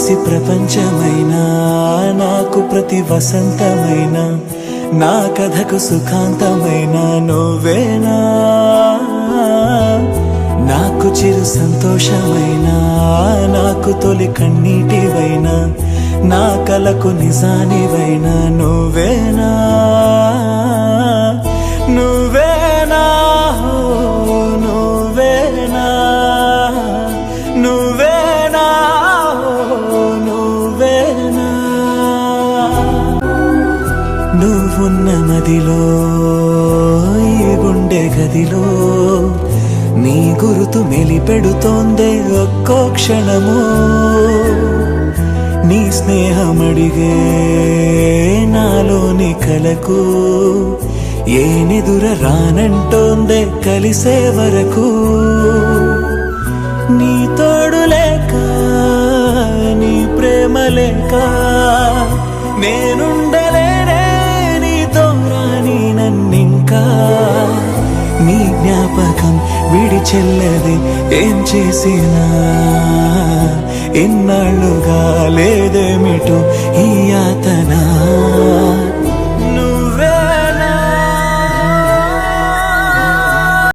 పసి ప్రపంచమైనా నాకు ప్రతి వసంతమైన నా కథకు సుఖాంతమైన నువ్వేనా నాకు చిరు సంతోషమైన నాకు తొలి కన్నీటివైనా నా కలకు నిజానివైనా నువ్వేనా నువ్వేనా నువ్వేనా నువ్వేనా నువ్వేనా నువ్వున్న మదిలో ఈ గుండె గదిలో నీ గురుతు మెలిపెడుతోందే ఒక్కో క్షణము నీ స్నేహమడిగే నాలోని కలకు ఏనెదుర రానంటోందే కలిసే వరకు నీ తోడు లేక నీ ప్రేమ లేక నేనుండలేనే నీతో రాని నన్నింకా నీ జ్ఞాపకం విడిచెల్లది ఏం చేసినా ఎన్నాళ్ళుగా లేదేమిటో ఈ